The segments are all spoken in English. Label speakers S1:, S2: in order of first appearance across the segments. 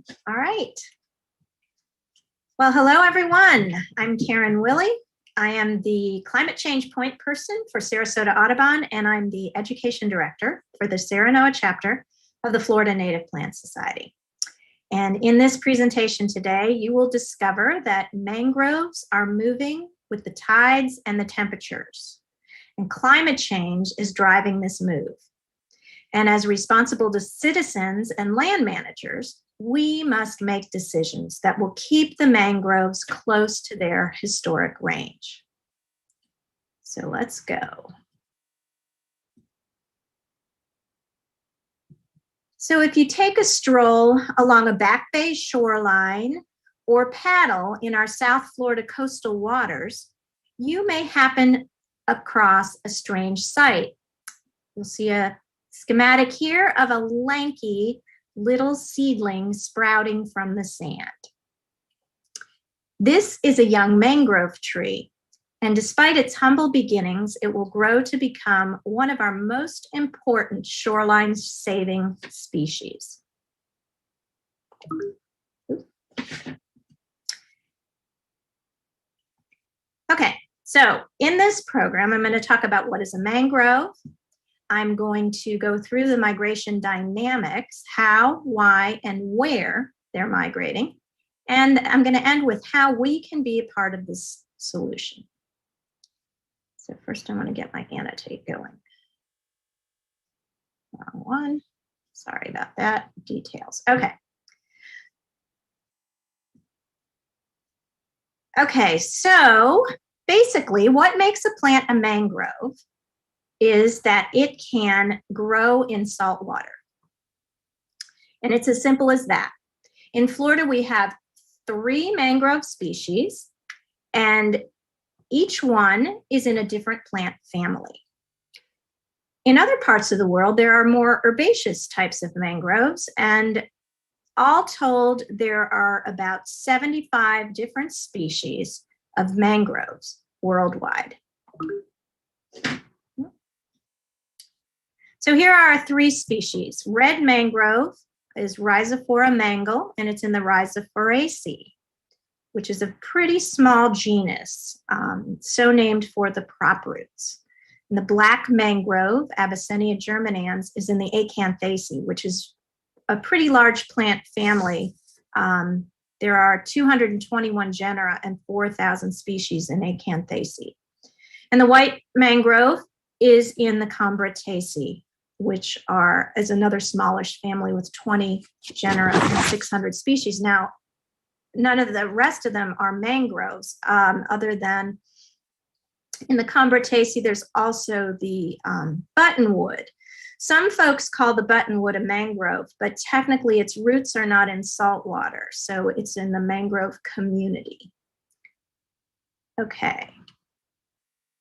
S1: All right. Well, hello, everyone. I'm Karen Willey. I am the climate change point person for Sarasota Audubon, and I'm the education director for the Serenoa chapter of the Florida Native Plant Society. And in this presentation today, you will discover that mangroves are moving with the tides and the temperatures, and climate change is driving this move. And as responsible citizens and land managers, we must make decisions that will keep the mangroves close to their historic range. So let's go. So if you take a stroll along a Back Bay shoreline or paddle in our South Florida coastal waters, you may happen across a strange sight. You'll see a schematic here of a lanky little seedling sprouting from the sand. This is a young mangrove tree, and despite its humble beginnings, it will grow to become one of our most important shoreline-saving species. Okay, so in this program, I'm going to talk about what is a mangrove. I'm going to go through the migration dynamics, how, why, and where they're migrating. And I'm going to end with how we can be a part of this solution. So first I want to get my annotate going. Wrong one. Sorry about that. Details. Okay. Okay, so basically what makes a plant a mangrove is that it can grow in salt water. And it's as simple as that. In Florida, we have 3 mangrove species, and each one is in a different plant family. In other parts of the world, there are more herbaceous types of mangroves, and all told, there are about 75 different species of mangroves worldwide. So here are 3 species. Red mangrove is Rhizophora mangle, and it's in the Rhizophoraceae, which is a pretty small genus, so named for the prop roots. And the black mangrove, Avicennia germinans, is in the Acanthaceae, which is a pretty large plant family. There are 221 genera and 4,000 species in Acanthaceae. And the white mangrove is in the Combretaceae, which is another smallish family with 20 genera and 600 species. Now, none of the rest of them are mangroves, other than in the Combretaceae, there's also the buttonwood. Some folks call the buttonwood a mangrove, but technically its roots are not in salt water, so it's in the mangrove community. Okay.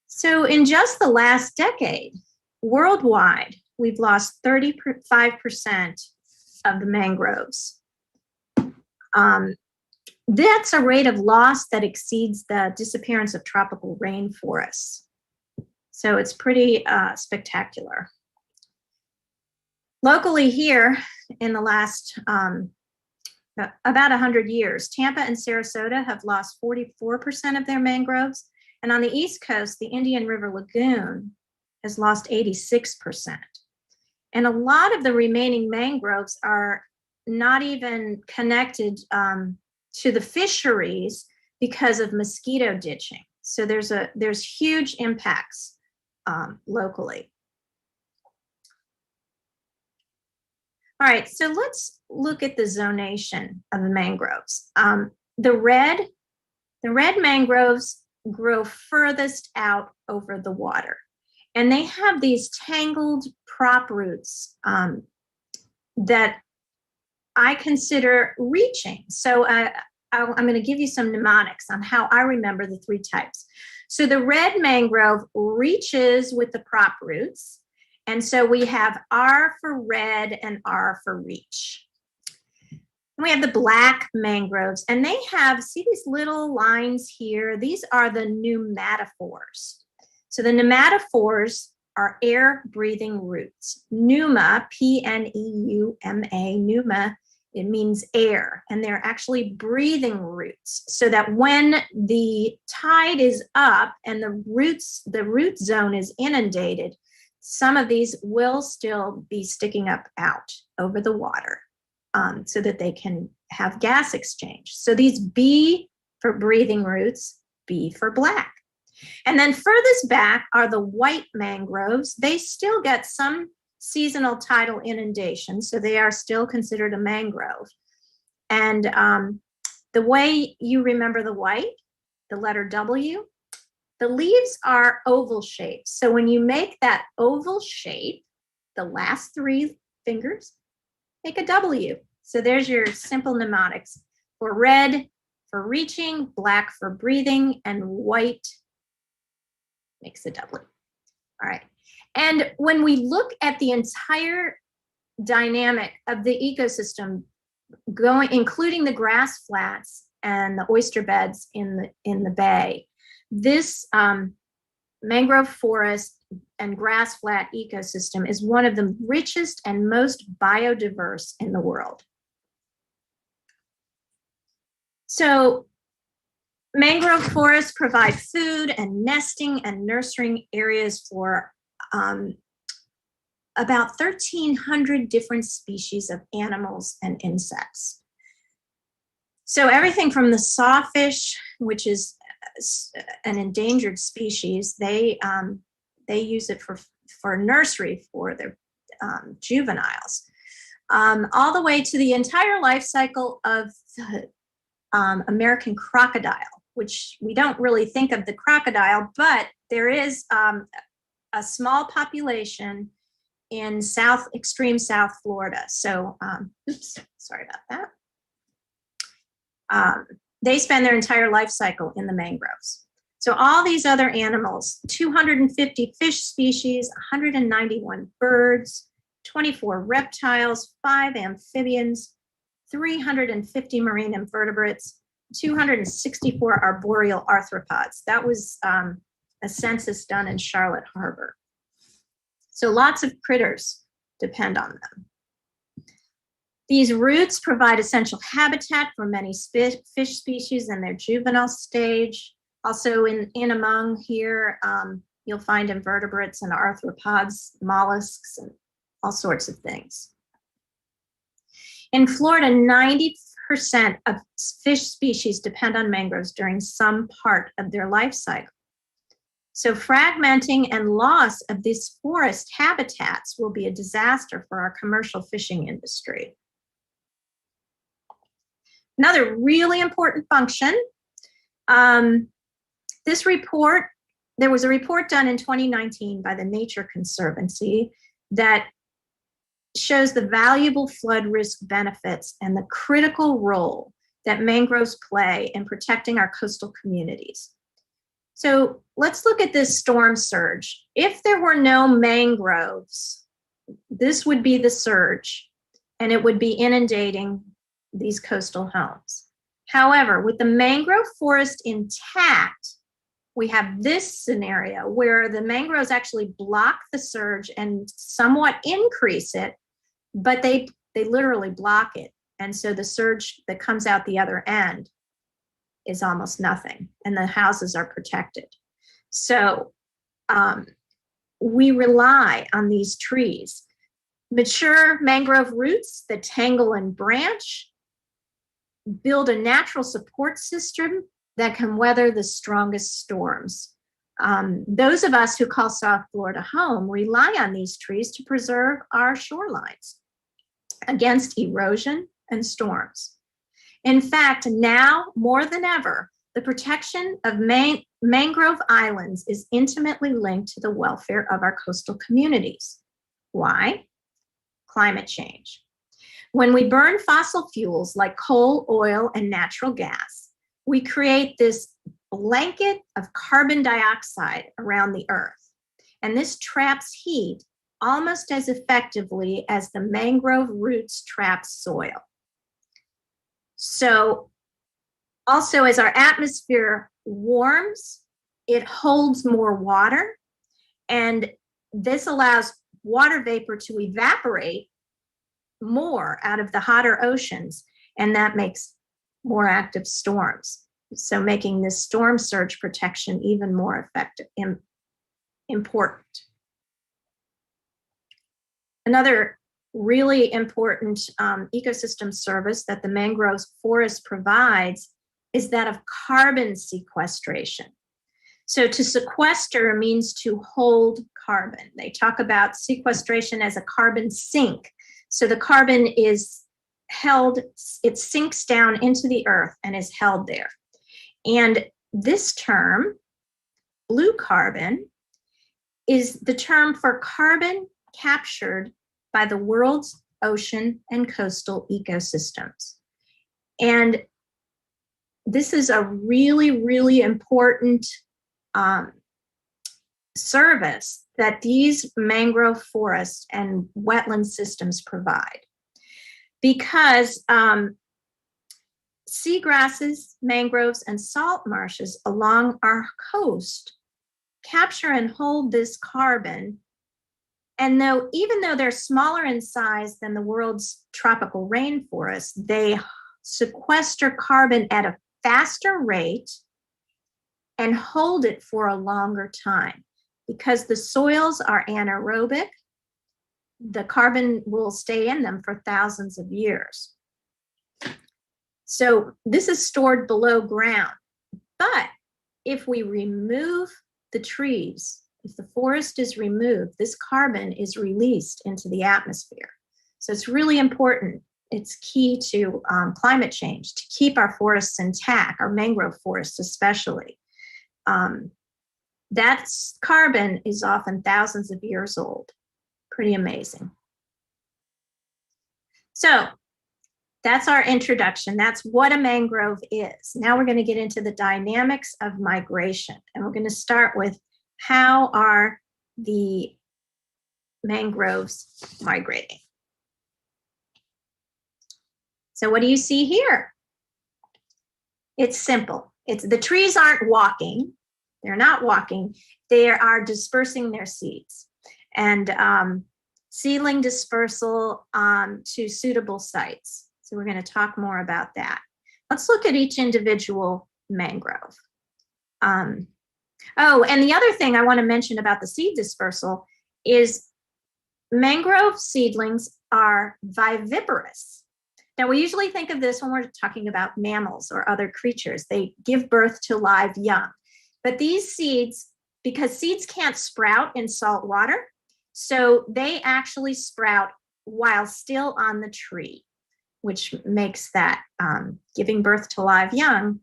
S1: So in just the last decade, worldwide, we've lost 35% of the mangroves. That's a rate of loss that exceeds the disappearance of tropical rainforests. So it's pretty spectacular. Locally here, in the last about 100 years, Tampa and Sarasota have lost 44% of their mangroves. And on the East Coast, the Indian River Lagoon has lost 86%. And a lot of the remaining mangroves are not even connected to the fisheries because of mosquito ditching. So there's huge impacts locally. All right, so let's look at the zonation of the mangroves. The red mangroves grow furthest out over the water, and they have these tangled prop roots that I consider reaching. So I'm going to give you some mnemonics on how I remember the 3 types. So the red mangrove reaches with the prop roots. And so we have R for red and R for reach. And we have the black mangroves, and they have, see these little lines here? These are the pneumatophores. So the pneumatophores are air-breathing roots. Pneuma, P-N-E-U-M-A, pneuma It means air, and they're actually breathing roots, so that when the tide is up and the root zone is inundated, some of these will still be sticking up out over the water, so that they can have gas exchange. So these B for breathing roots, B for black. And then furthest back are the white mangroves. They still get some seasonal tidal inundation, so they are still considered a mangrove. And the way you remember the white, the letter W, the leaves are oval shaped. So when you make that oval shape, the last three fingers make a W. So there's your simple mnemonics for red for reaching, black for breathing, and white makes a W. All right. And when we look at the entire dynamic of the ecosystem, including the grass flats and the oyster beds in the bay, this mangrove forest and grass flat ecosystem is one of the richest and most biodiverse in the world. So mangrove forests provide food and nesting and nurturing areas for about 1,300 different species of animals and insects. So everything from the sawfish, which is an endangered species, they use it for nursery for their juveniles, all the way to the entire life cycle of the American crocodile, which we don't really think of the crocodile, but there is a small population in extreme South Florida. So, oops, sorry about that. They spend their entire life cycle in the mangroves. So all these other animals, 250 fish species, 191 birds, 24 reptiles, 5 amphibians, 350 marine invertebrates, 264 arboreal arthropods. That was a census done in Charlotte Harbor. So lots of critters depend on them. These roots provide essential habitat for many fish species in their juvenile stage. Also in among here, you'll find invertebrates and arthropods, mollusks, and all sorts of things. In Florida, 90% of fish species depend on mangroves during some part of their life cycle. So fragmenting and loss of these forest habitats will be a disaster for our commercial fishing industry. Another really important function, this report, there was a report done in 2019 by the Nature Conservancy that shows the valuable flood risk benefits and the critical role that mangroves play in protecting our coastal communities. So let's look at this storm surge. If there were no mangroves, this would be the surge, and it would be inundating these coastal homes. However, with the mangrove forest intact, we have this scenario where the mangroves actually block the surge and somewhat increase it, but they literally block it. And so the surge that comes out the other end is almost nothing, and the houses are protected. So we rely on these trees. Mature mangrove roots that tangle and branch build a natural support system that can weather the strongest storms. Those of us who call South Florida home rely on these trees to preserve our shorelines against erosion and storms. In fact, now more than ever, the protection of mangrove islands is intimately linked to the welfare of our coastal communities. Why? Climate change. When we burn fossil fuels like coal, oil, and natural gas, we create this blanket of carbon dioxide around the earth. And this traps heat almost as effectively as the mangrove roots trap soil. So also, as our atmosphere warms, it holds more water, and this allows water vapor to evaporate more out of the hotter oceans, and that makes more active storms. So making this storm surge protection even more effective and important. Another really important ecosystem service that the mangroves forest provides is that of carbon sequestration. So to sequester means to hold carbon. They talk about sequestration as a carbon sink. So the carbon is held, it sinks down into the earth and is held there. And this term, blue carbon, is the term for carbon captured by the world's ocean and coastal ecosystems. And this is a really, really important service that these mangrove forests and wetland systems provide. Because seagrasses, mangroves, and salt marshes along our coast capture and hold this carbon. And even though they're smaller in size than the world's tropical rainforests, they sequester carbon at a faster rate and hold it for a longer time. Because the soils are anaerobic, the carbon will stay in them for thousands of years. So this is stored below ground. But if we remove the trees, if the forest is removed, this carbon is released into the atmosphere. So it's really important. It's key to climate change, to keep our forests intact, our mangrove forests especially. That carbon is often thousands of years old. Pretty amazing. So that's our introduction. That's what a mangrove is. Now we're going to get into the dynamics of migration. And we're going to start with how are the mangroves migrating. So what do you see here? It's simple. The trees aren't walking. They're not walking. They are dispersing their seeds and seedling dispersal to suitable sites. So we're going to talk more about that. Let's look at each individual mangrove. Oh, and the other thing I want to mention about the seed dispersal is mangrove seedlings are viviparous. Now, we usually think of this when we're talking about mammals or other creatures. They give birth to live young. But these seeds, because seeds can't sprout in salt water, so they actually sprout while still on the tree, which makes that giving birth to live young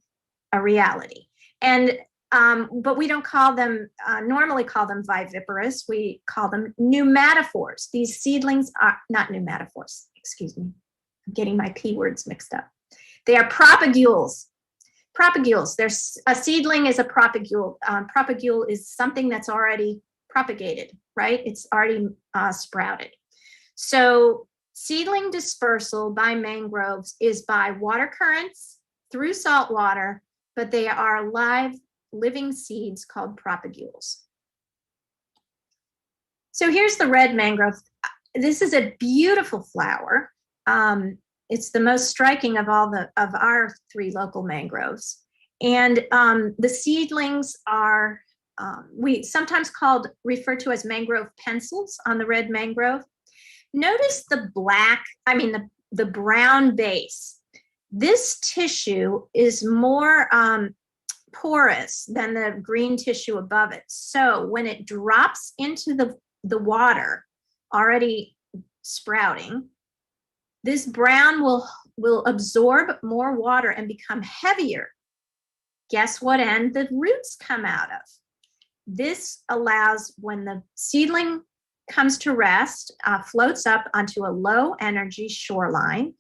S1: a reality. And but we don't call them, normally call them viviparous. We call them pneumatophores. These seedlings are not pneumatophores, excuse me. I'm getting my P words mixed up. They are propagules. Propagules. There's a seedling is a propagule. Propagule is something that's already propagated, right? It's already sprouted. So seedling dispersal by mangroves is by water currents through salt water, but they are live, living seeds called propagules. So here's the red mangrove. This is a beautiful flower. It's the most striking of all of our 3 local mangroves. And the seedlings are, we sometimes referred to as mangrove pencils on the red mangrove. Notice the the brown base. This tissue is more porous than the green tissue above it. So when it drops into the water already sprouting, this brown will absorb more water and become heavier. Guess what end the roots come out of? This allows, when the seedling comes to rest, floats up onto a low energy shoreline,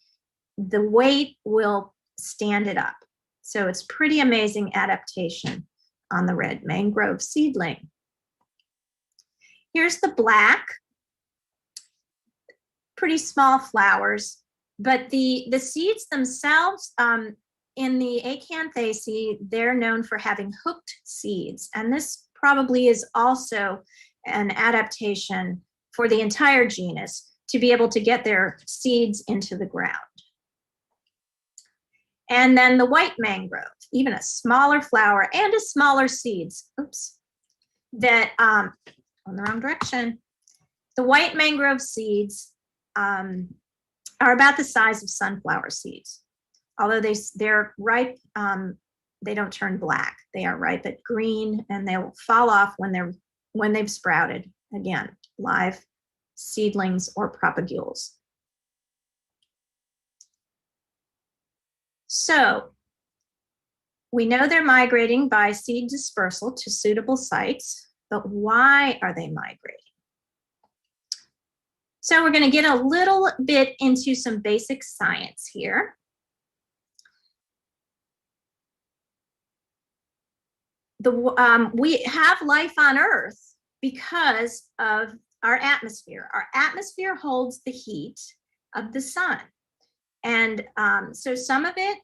S1: the weight will stand it up. So it's pretty amazing adaptation on the red mangrove seedling. Here's the black. Pretty small flowers, but the seeds themselves, in the Acanthaceae, they're known for having hooked seeds, and this probably is also an adaptation for the entire genus, to be able to get their seeds into the ground. And then the white mangrove, even a smaller flower and a smaller seeds. Oops, that on the wrong direction. The white mangrove seeds are about the size of sunflower seeds. Although they're ripe, they don't turn black. They are ripe at green, and they'll fall off when they've sprouted. Again, live seedlings or propagules. So we know they're migrating by seed dispersal to suitable sites, but why are they migrating? So we're going to get a little bit into some basic science here. We have life on Earth because of our atmosphere. Our atmosphere holds the heat of the sun. And so some of it,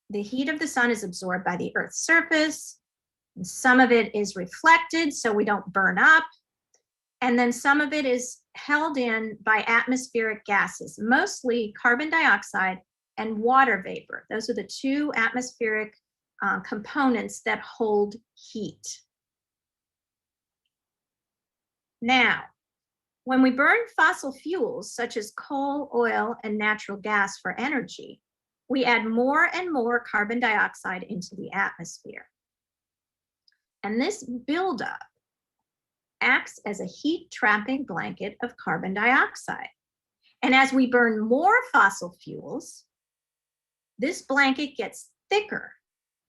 S1: the heat of the sun is absorbed by the Earth's surface. Some of it is reflected so we don't burn up. And then some of it is held in by atmospheric gases, mostly carbon dioxide and water vapor. Those are the two atmospheric components that hold heat. Now, when we burn fossil fuels such as coal, oil, and natural gas for energy, we add more and more carbon dioxide into the atmosphere. And this buildup acts as a heat-trapping blanket of carbon dioxide. And as we burn more fossil fuels, this blanket gets thicker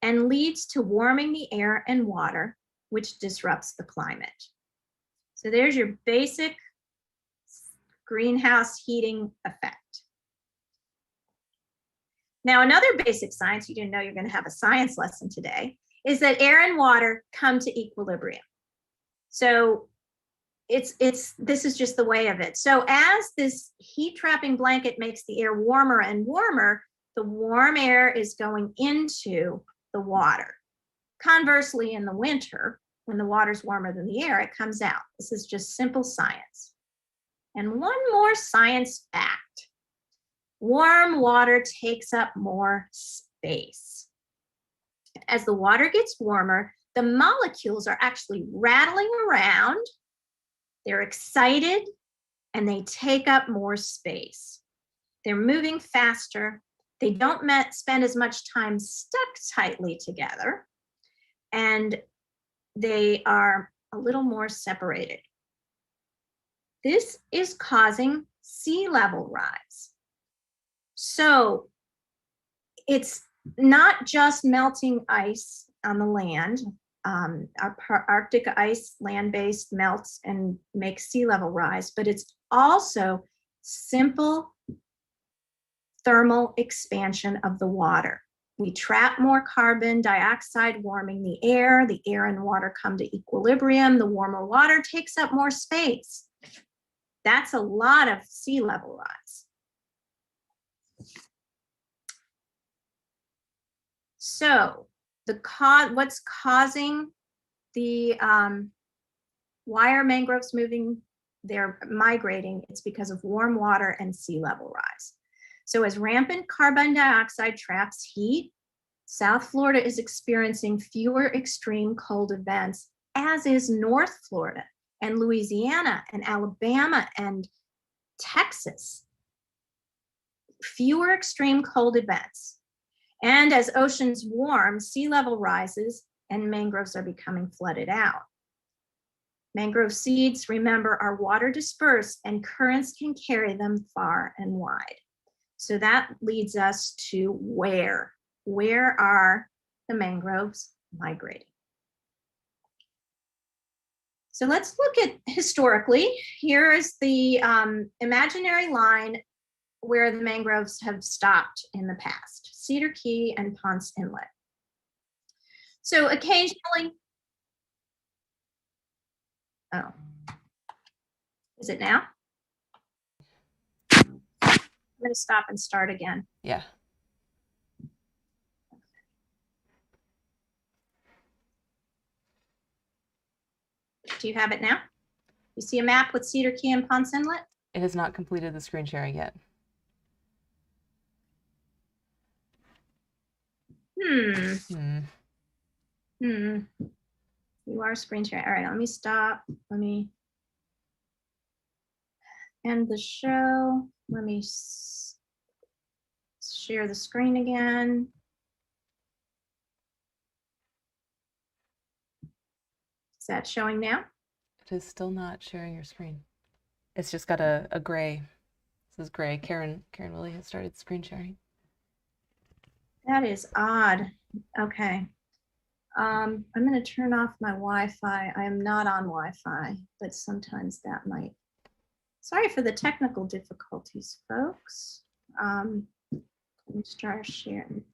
S1: and leads to warming the air and water, which disrupts the climate. So there's your basic greenhouse heating effect. Now, another basic science, you didn't know you're going to have a science lesson today, is that air and water come to equilibrium. So this is just the way of it. So as this heat trapping blanket makes the air warmer and warmer, the warm air is going into the water. Conversely, in the winter, when the water's warmer than the air, it comes out. This is just simple science. And one more science fact. Warm water takes up more space. As the water gets warmer, the molecules are actually rattling around. They're excited, and they take up more space. They're moving faster. They don't spend as much time stuck tightly together, and they are a little more separated. This is causing sea level rise. So it's not just melting ice on the land. Our Arctic ice, land-based, melts and makes sea level rise, but it's also simple thermal expansion of the water. We trap more carbon dioxide, warming the air. The air and water come to equilibrium. The warmer water takes up more space. That's a lot of sea level rise. So what's causing the, why are mangroves moving? They're migrating. It's because of warm water and sea level rise. So as rampant carbon dioxide traps heat, South Florida is experiencing fewer extreme cold events, as is North Florida and Louisiana and Alabama and Texas. Fewer extreme cold events. And as oceans warm, sea level rises and mangroves are becoming flooded out. Mangrove seeds, remember, are water dispersed and currents can carry them far and wide. So that leads us to where? Where are the mangroves migrating? So let's look at historically. Here is the imaginary line where the mangroves have stopped in the past, Cedar Key and Ponce Inlet. So occasionally, oh, is it now? I'm going to stop and start again.
S2: Yeah.
S1: Do you have it now? You see a map with Cedar Key and Ponce Inlet?
S2: It has not completed the screen sharing yet.
S1: You are screen sharing. All right, let me stop. Let me end the show. Let me share the screen again. Is that showing now?
S2: It is still not sharing your screen. It's just got a gray. This is gray. Karen Willey has started screen sharing.
S1: That is odd. Okay. I'm going to turn off my Wi-Fi. I am not on Wi-Fi, but sometimes that might. Sorry for the technical difficulties, folks. Let me try sharing.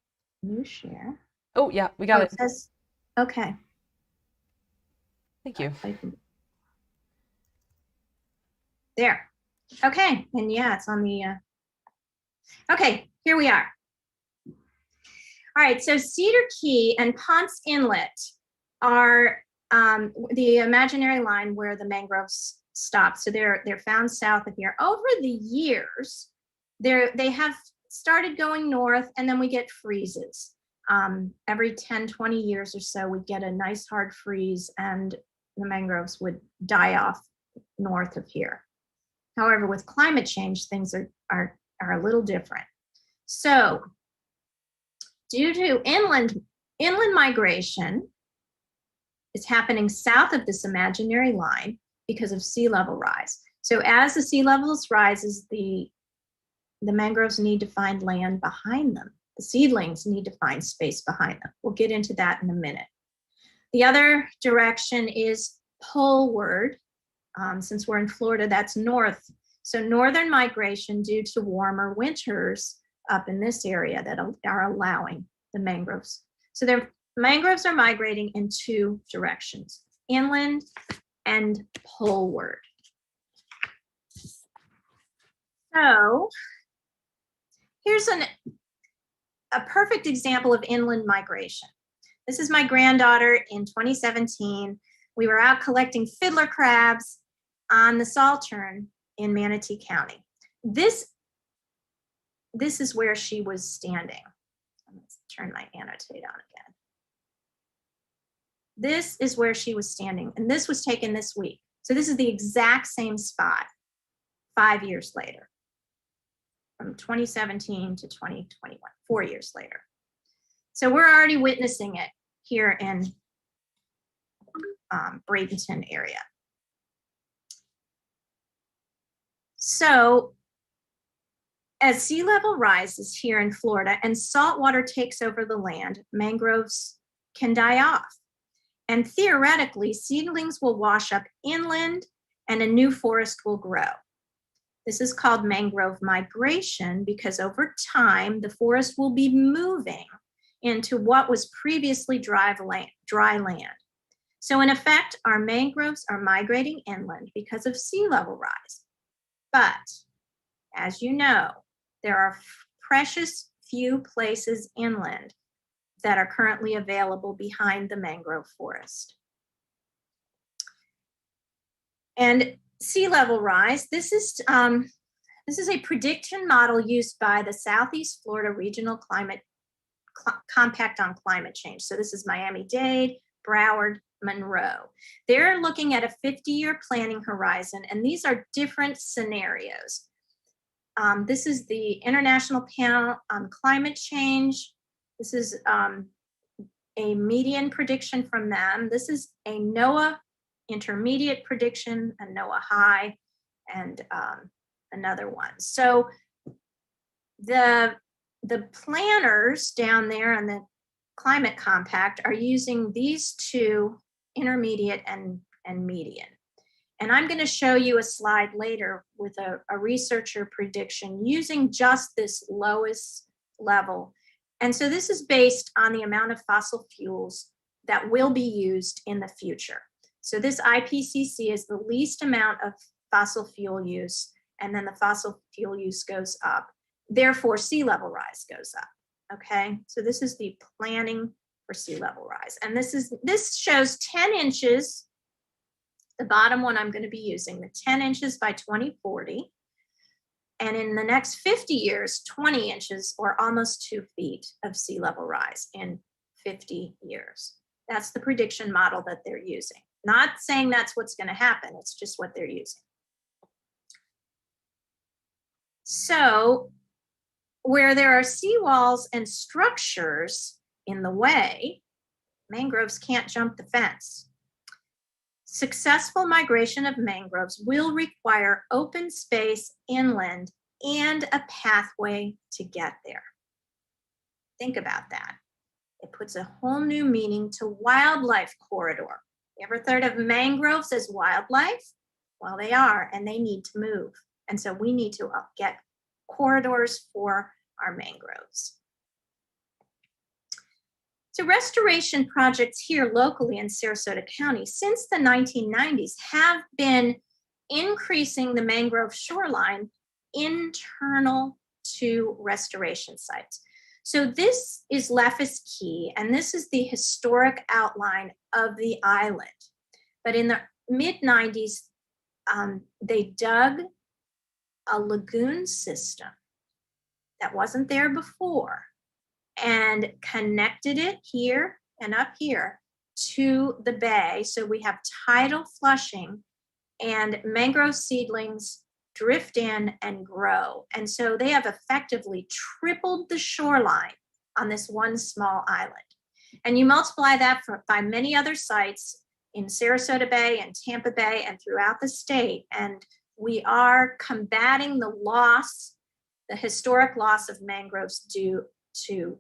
S1: New share.
S2: Oh, yeah, we got it.
S1: Says, okay.
S2: Thank you.
S1: There. Okay. And yeah, it's on the. Okay, here we are. All right, so Cedar Key and Ponce Inlet are the imaginary line where the mangroves stop. So they're found south of here. Over the years, they have started going north, and then we get freezes. Every 10, 20 years or so, we get a nice hard freeze, and the mangroves would die off north of here. However, with climate change, things are a little different. So due to inland migration is happening south of this imaginary line because of sea level rise. So as the sea levels rises, the mangroves need to find land behind them. The seedlings need to find space behind them. We'll get into that in a minute. The other direction is poleward. Since we're in Florida, that's north. So northern migration due to warmer winters up in this area that are allowing the mangroves. So the mangroves are migrating in two directions, inland and poleward. So here's a perfect example of inland migration. This is my granddaughter in 2017. We were out collecting fiddler crabs on the Saltern in Manatee County. This is where she was standing. Let's turn my annotate on again. This is where she was standing, and this was taken this week. So this is the exact same spot 5 years later, from 2017 to 2021, 4 years later. So we're already witnessing it here in Bradenton area. So as sea level rises here in Florida and salt water takes over the land, mangroves can die off. And theoretically, seedlings will wash up inland and a new forest will grow. This is called mangrove migration because over time, the forest will be moving into what was previously dry land. So in effect, our mangroves are migrating inland because of sea level rise. But as you know, there are precious few places inland that are currently available behind the mangrove forest. And sea level rise, this is a prediction model used by the Southeast Florida Regional Compact on Climate Change. So this is Miami-Dade, Broward, Monroe. They're looking at a 50-year planning horizon, and these are different scenarios. This is the International Panel on Climate Change. This is a median prediction from them. This is a NOAA intermediate prediction, a NOAA high, and another one. So the planners down there on the Climate Compact are using these two, intermediate and median. And I'm going to show you a slide later with a researcher prediction using just this lowest level. And so this is based on the amount of fossil fuels that will be used in the future. So this IPCC is the least amount of fossil fuel use, and then the fossil fuel use goes up. Therefore, sea level rise goes up. Okay, so this is the planning for sea level rise. And this shows 10 inches The bottom one I'm going to be using, the 10 inches by 2040. And in the next 50 years, 20 inches or almost 2 feet of sea level rise in 50 years. That's the prediction model that they're using. Not saying that's what's going to happen, it's just what they're using. So where there are seawalls and structures in the way, mangroves can't jump the fence. Successful migration of mangroves will require open space inland and a pathway to get there. Think about that. It puts a whole new meaning to wildlife corridor. You ever heard of mangroves as wildlife? Well, they are, and they need to move. And so we need to get corridors for our mangroves. So restoration projects here locally in Sarasota County since the 1990s have been increasing the mangrove shoreline internal to restoration sites. So this is Leffis Key, and this is the historic outline of the island. But in the mid-90s, they dug a lagoon system that wasn't there before and connected it here and up here to the bay. So we have tidal flushing and mangrove seedlings drift in and grow. And so they have effectively tripled the shoreline on this one small island. And you multiply that by many other sites in Sarasota Bay and Tampa Bay and throughout the state, and we are combating the loss, the historic loss of mangroves due to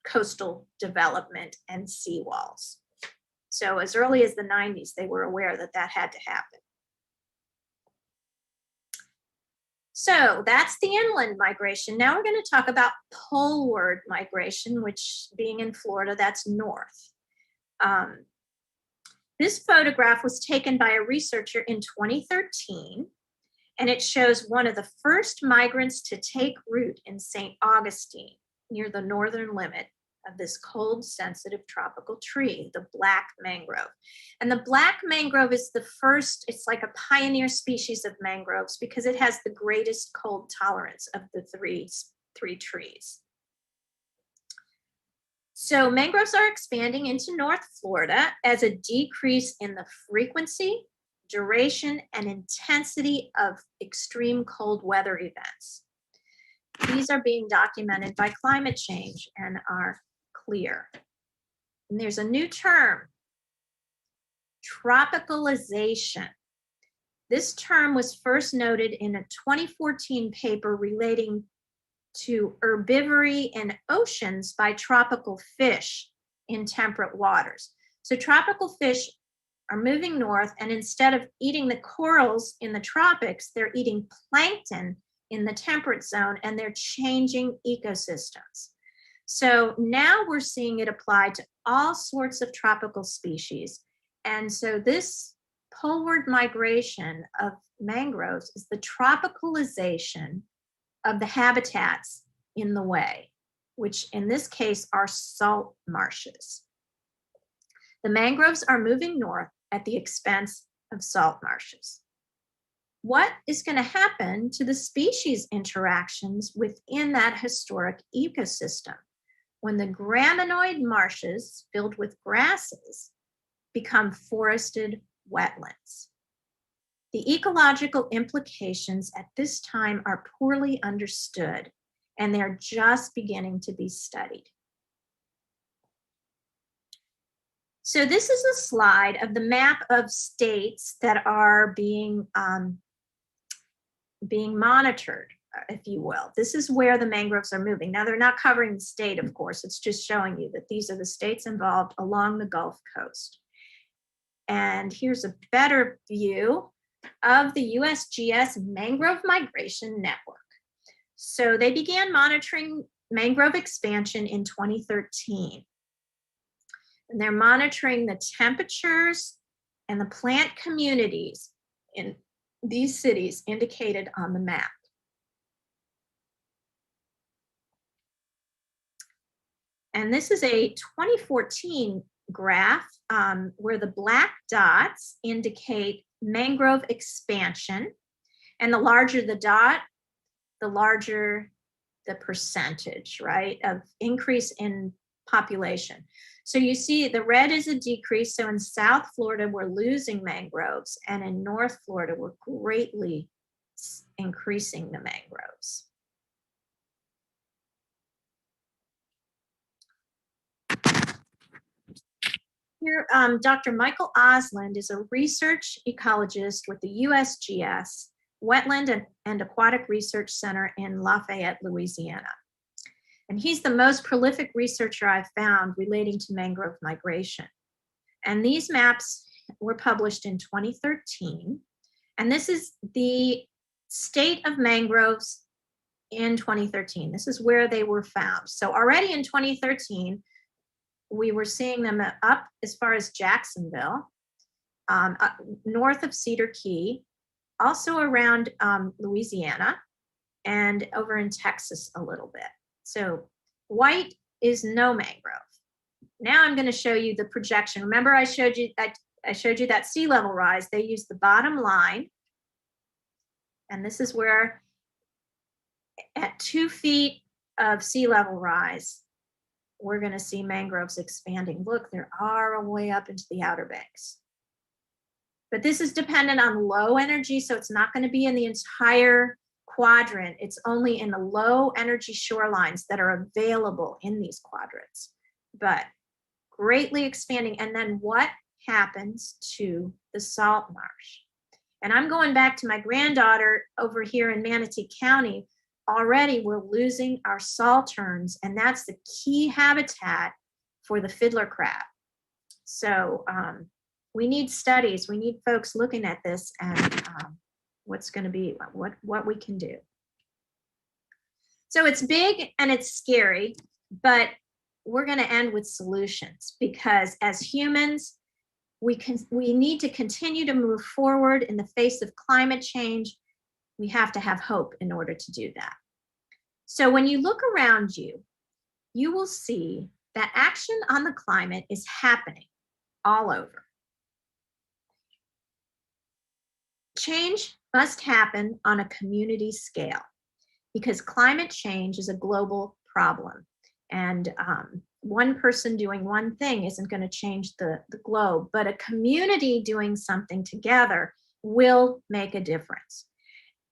S1: coastal development and seawalls. So as early as the 90s, they were aware that that had to happen. So that's the inland migration. Now we're going to talk about poleward migration, which being in Florida, that's north. This photograph was taken by a researcher in 2013, and it shows one of the first migrants to take root in St. Augustine, near the northern limit of this cold sensitive tropical tree, the black mangrove. And the black mangrove is the first, it's like a pioneer species of mangroves because it has the greatest cold tolerance of the three trees. So mangroves are expanding into North Florida as a decrease in the frequency, duration, and intensity of extreme cold weather events. These are being documented by climate change and are clear. And there's a new term, tropicalization. This term was first noted in a 2014 paper relating to herbivory in oceans by tropical fish in temperate waters. So tropical fish are moving north, and instead of eating the corals in the tropics, they're eating plankton in the temperate zone, and they're changing ecosystems. So now we're seeing it applied to all sorts of tropical species. And so this poleward migration of mangroves is the tropicalization of the habitats in the way, which in this case are salt marshes. The mangroves are moving north at the expense of salt marshes. What is going to happen to the species interactions within that historic ecosystem when the graminoid marshes filled with grasses become forested wetlands? The ecological implications at this time are poorly understood, and they're just beginning to be studied. So this is a slide of the map of states that are being monitored, if you will. This is where the mangroves are moving. Now, they're not covering the state, of course. It's just showing you that these are the states involved along the Gulf Coast. And here's a better view of the USGS Mangrove Migration Network. So they began monitoring mangrove expansion in 2013. And they're monitoring the temperatures and the plant communities in these cities indicated on the map. And this is a 2014 graph where the black dots indicate mangrove expansion. And the larger the dot, the larger the percentage, right, of increase in population. So you see the red is a decrease. So in South Florida, we're losing mangroves, and in North Florida, we're greatly increasing the mangroves. Here, Dr. Michael Osland is a research ecologist with the USGS Wetland and Aquatic Research Center in Lafayette, Louisiana. And he's the most prolific researcher I've found relating to mangrove migration. And these maps were published in 2013. And this is the state of mangroves in 2013. This is where they were found. So already in 2013, we were seeing them up as far as Jacksonville, north of Cedar Key, also around Louisiana, and over in Texas a little bit. So white is no mangrove. Now I'm going to show you the projection. Remember I showed you that sea level rise. They use the bottom line. And this is where at 2 feet of sea level rise, we're going to see mangroves expanding. Look, they're all the way up into the Outer Banks. But this is dependent on low energy, so it's not going to be in the entire quadrant. It's only in the low energy shorelines that are available in these quadrants, but greatly expanding. And then what happens to the salt marsh? And I'm going back to my granddaughter over here in Manatee County. Already we're losing our salterns, and that's the key habitat for the fiddler crab. So we need studies. We need folks looking at this and what's going to be, what we can do. So it's big and it's scary, but we're going to end with solutions, because as humans, we need to continue to move forward in the face of climate change. We have to have hope in order to do that. So when you look around you, you will see that action on the climate is happening all over. Change must happen on a community scale, because climate change is a global problem. And one person doing one thing isn't going to change the globe, but a community doing something together will make a difference.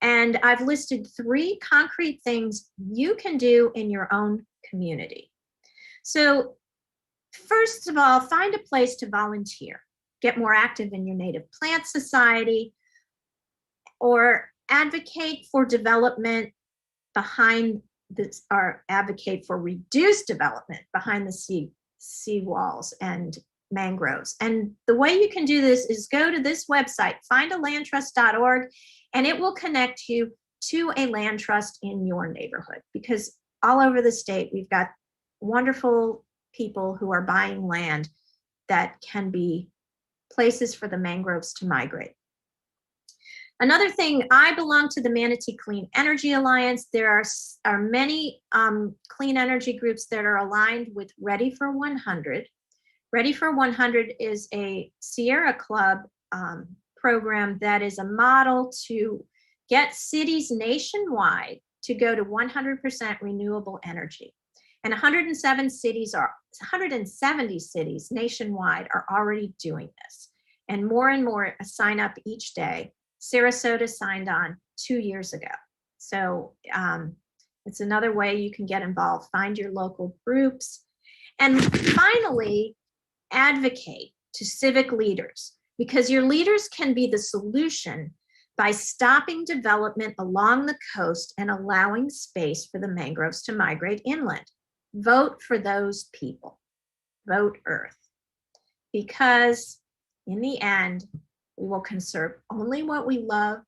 S1: And I've listed 3 concrete things you can do in your own community. So first of all, find a place to volunteer. Get more active in your native plant society, or advocate for development behind this, or advocate for reduced development behind the sea walls and mangroves. And the way you can do this is go to this website, findalandtrust.org, and it will connect you to a land trust in your neighborhood, because all over the state, we've got wonderful people who are buying land that can be places for the mangroves to migrate. Another thing, I belong to the Manatee Clean Energy Alliance. There are many clean energy groups that are aligned with Ready for 100. Ready for 100 is a Sierra Club program that is a model to get cities nationwide to go to 100% renewable energy. And 170 cities nationwide are already doing this. And more sign up each day. Sarasota signed on 2 years ago. So it's another way you can get involved. Find your local groups. And finally, advocate to civic leaders, because your leaders can be the solution by stopping development along the coast and allowing space for the mangroves to migrate inland. Vote for those people. Vote Earth. Because in the end, we will conserve only what we love,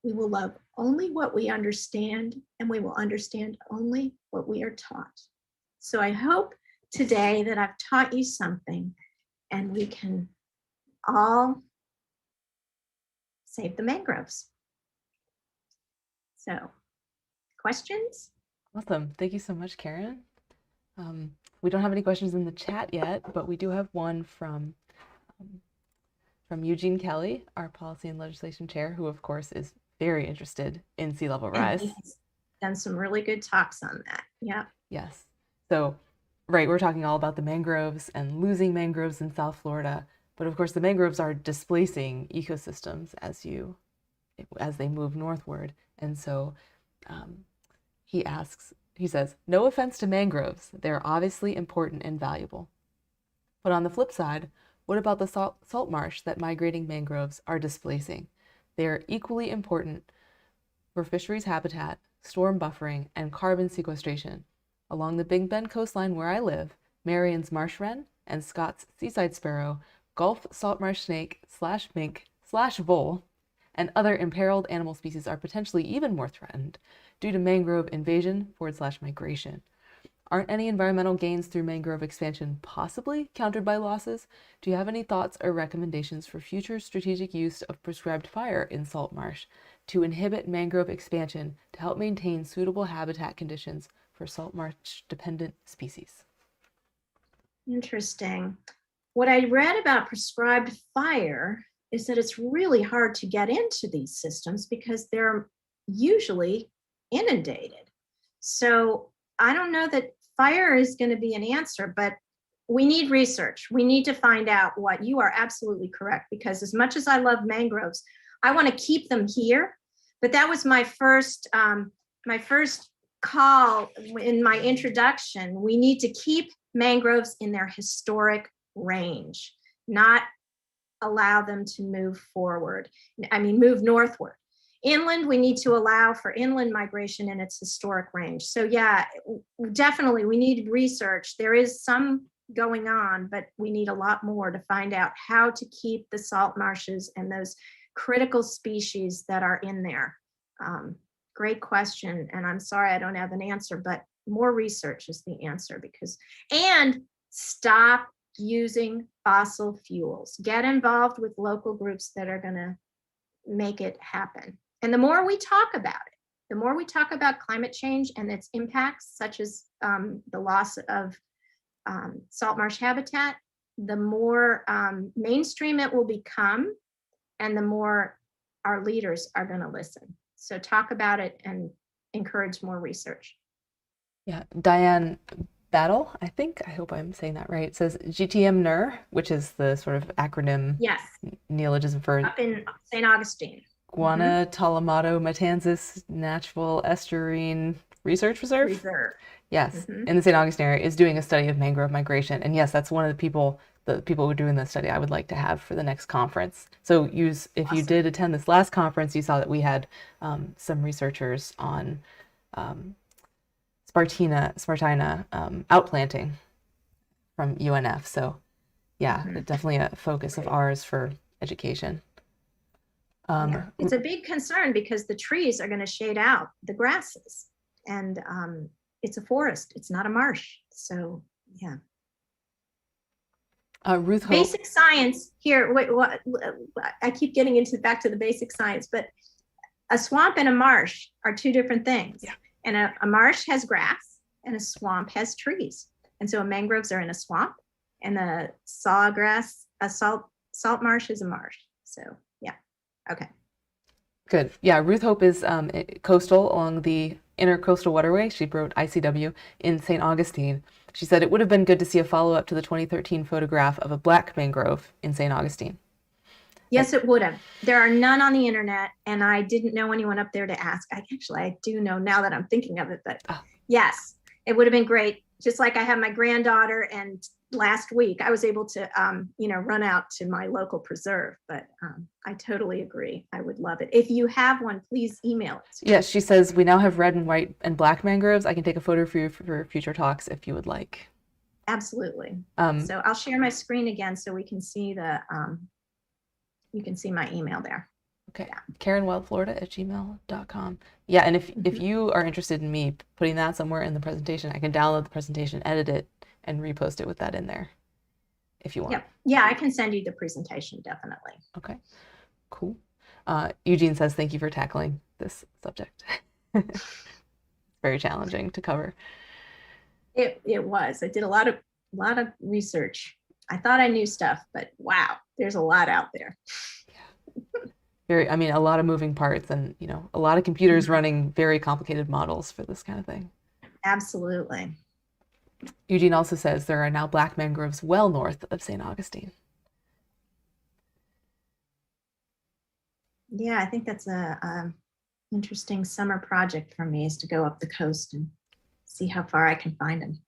S1: we will love only what we understand, and we will understand only what we are taught. So I hope today that I've taught you something, and we can all save the mangroves. So, questions?
S2: Awesome. Thank you so much, Karen. We don't have any questions in the chat yet, but we do have one from from Eugene Kelly, our policy and legislation chair, who of course is very interested in sea level rise.
S1: And he's done some really good talks on that. Yeah.
S2: Yes. So, right, we're talking all about the mangroves and losing mangroves in South Florida, but of course the mangroves are displacing ecosystems as they move northward. And so he says, no offense to mangroves, they're obviously important and valuable. But on the flip side, what about the salt marsh that migrating mangroves are displacing? They are equally important for fisheries habitat, storm buffering, and carbon sequestration. Along the Big Bend coastline where I live, Marion's marsh wren and Scott's seaside sparrow, Gulf saltmarsh snake / mink / vole, and other imperiled animal species are potentially even more threatened due to mangrove invasion / migration. Aren't any environmental gains through mangrove expansion possibly countered by losses? Do you have any thoughts or recommendations for future strategic use of prescribed fire in salt marsh to inhibit mangrove expansion to help maintain suitable habitat conditions for salt marsh dependent species?
S1: Interesting. What I read about prescribed fire is that it's really hard to get into these systems because they're usually inundated. So I don't know that fire is going to be an answer, but we need research. We need to find out what. You are absolutely correct, because as much as I love mangroves, I want to keep them here. But that was my first call in my introduction. We need to keep mangroves in their historic range, not allow them to move northward. Inland, we need to allow for inland migration in its historic range. So yeah, definitely we need research. There is some going on, but we need a lot more to find out how to keep the salt marshes and those critical species that are in there. Great question. And I'm sorry I don't have an answer, but more research is the answer, and stop using fossil fuels. Get involved with local groups that are going to make it happen. And the more we talk about it, the more we talk about climate change and its impacts, such as the loss of salt marsh habitat, the more mainstream it will become, and the more our leaders are going to listen. So talk about it and encourage more research.
S2: Yeah, Diane Battle, I hope I'm saying that right, says GTM-NER, which is the sort of acronym,
S1: yes,
S2: neologism for
S1: up in St. Augustine.
S2: Guantanamo Matanzas Natural Estuarine Research Reserve. Yes, in the St. Augustine area, is doing a study of mangrove migration. And yes, that's one of the people who are doing the study I would like to have for the next conference. So if you did attend this last conference, you saw that we had some researchers on Spartina outplanting from UNF. So yeah, definitely a focus of ours for education.
S1: It's a big concern because the trees are going to shade out the grasses, and it's a forest. It's not a marsh. So yeah.
S2: Ruth Hope.
S1: Basic science here. Wait, what? I keep getting back to the basic science, but a swamp and a marsh are two different things.
S2: Yeah.
S1: And a marsh has grass, and a swamp has trees. And so mangroves are in a swamp, and a salt marsh is a marsh. So yeah. Okay.
S2: Good. Yeah, Ruth Hope is coastal along the Intercoastal Waterway. She wrote ICW in St. Augustine. She said it would have been good to see a follow-up to the 2013 photograph of a black mangrove in St. Augustine.
S1: Yes, it would have. There are none on the internet, and I didn't know anyone up there to ask. I do know now that I'm thinking of it, but yes, it would have been great. Just like I have my granddaughter, and last week I was able to, run out to my local preserve, but I totally agree. I would love it. If you have one, please email it.
S2: Yes, she says, we now have red and white and black mangroves. I can take a photo for you for future talks if you would like.
S1: Absolutely. So I'll share my screen again so we can see you can see my email there.
S2: Okay. Yeah. KarenWildFlorida@gmail.com. Yeah, and if you are interested in me putting that somewhere in the presentation, I can download the presentation, edit it, and repost it with that in there if you want.
S1: Yep. Yeah, I can send you the presentation, definitely.
S2: Okay, cool. Eugene says, thank you for tackling this subject. Very challenging to cover.
S1: It was. I did a lot of research. I thought I knew stuff, but wow, there's a lot out there.
S2: I mean, a lot of moving parts and, a lot of computers running very complicated models for this kind of thing.
S1: Absolutely.
S2: Eugene also says there are now black mangroves well north of St. Augustine.
S1: Yeah, I think that's a interesting summer project for me, is to go up the coast and see how far I can find them.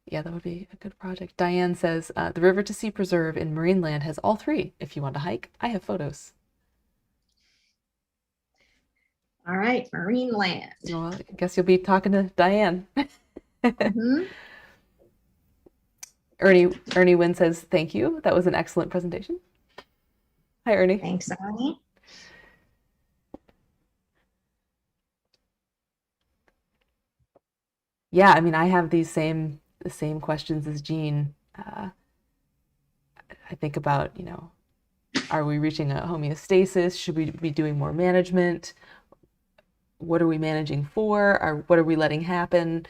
S2: Yeah, that would be a good project. Diane says, the River to Sea Preserve in Marineland has all three. If you want to hike, I have photos.
S1: All right, Marineland.
S2: Well, I guess you'll be talking to Diane. Ernie Wynn says, thank you. That was an excellent presentation. Hi, Ernie.
S1: Thanks, Ernie.
S2: Yeah, I mean, I have the same questions as Jean. I think about, are we reaching a homeostasis? Should we be doing more management? What are we managing for? Or what are we letting happen?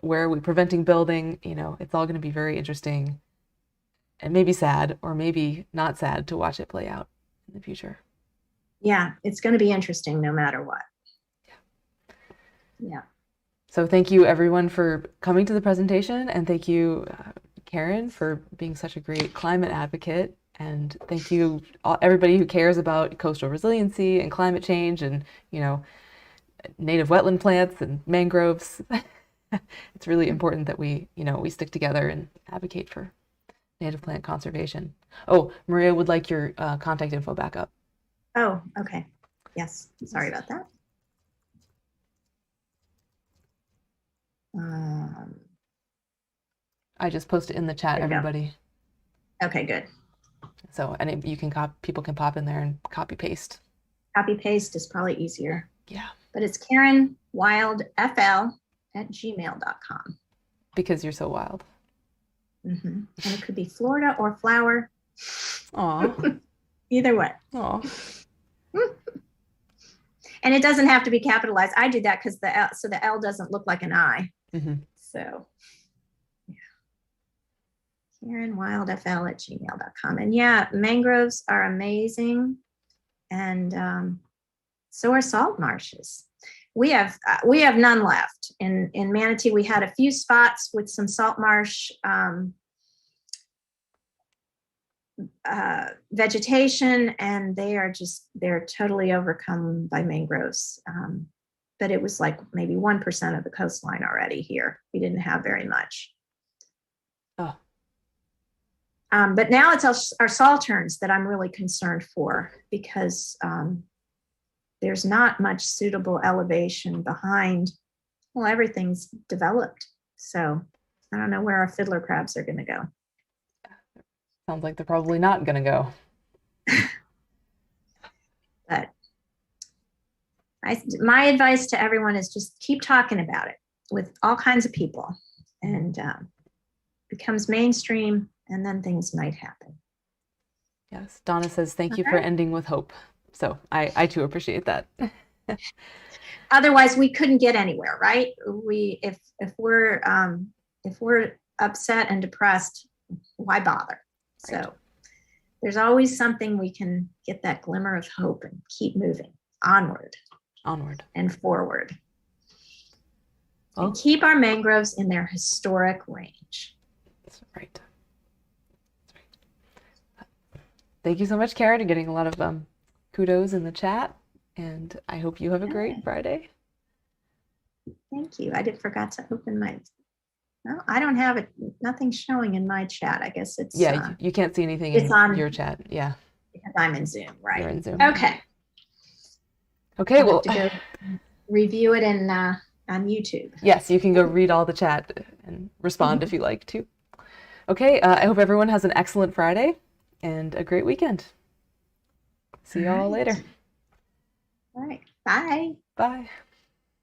S2: Where are we preventing building? It's all going to be very interesting and maybe sad, or maybe not sad, to watch it play out in the future.
S1: Yeah, it's going to be interesting no matter what. Yeah.
S2: So thank you, everyone, for coming to the presentation, and thank you, Karen, for being such a great climate advocate, and thank you everybody who cares about coastal resiliency and climate change and native wetland plants and mangroves. It's really important that we stick together and advocate for native plant conservation. Oh, Maria would like your contact info back up.
S1: Oh, okay. Yes, sorry about that.
S2: I just posted in the chat, everybody.
S1: Okay, good.
S2: So, and people can pop in there and copy paste.
S1: Copy paste is probably easier.
S2: Yeah.
S1: But it's KarenWildFL@gmail.com.
S2: Because you're so wild.
S1: And it could be Florida or flower.
S2: Aw.
S1: Either way.
S2: Aw.
S1: And it doesn't have to be capitalized. I do that because the L doesn't look like an I. So, yeah. KarenWildFL@gmail.com. And yeah, mangroves are amazing, and so are salt marshes. We have none left in Manatee. We had a few spots with some salt marsh vegetation, and they're totally overcome by mangroves. But it was like maybe 1% of the coastline already here. We didn't have very much.
S2: Oh.
S1: But now it's our salterns that I'm really concerned for, because there's not much suitable elevation behind. Well, everything's developed. So I don't know where our fiddler crabs are going to go.
S2: Sounds like they're probably not going to go.
S1: But my advice to everyone is just keep talking about it with all kinds of people, and becomes mainstream, and then things might happen.
S2: Yes. Donna says, thank you for ending with hope. So I too appreciate that.
S1: Otherwise, we couldn't get anywhere, right? If we're upset and depressed, why bother? Right. So there's always something we can get that glimmer of hope and keep moving onward and forward. Well, and keep our mangroves in their historic range.
S2: That's right. Thank you so much, Karen, for getting a lot of kudos in the chat, and I hope you have a great Friday.
S1: Thank you. I forgot to open my. Well, I don't have it. Nothing's showing in my chat. I guess it's.
S2: Yeah, you can't see anything in your chat. Yeah.
S1: Because I'm in Zoom, right?
S2: You're in Zoom.
S1: Okay.
S2: Okay.
S1: I'll have to go review it on YouTube.
S2: Yes, you can go read all the chat and respond if you like to. Okay. I hope everyone has an excellent Friday and a great weekend. See you all later.
S1: All right. Bye.
S2: Bye.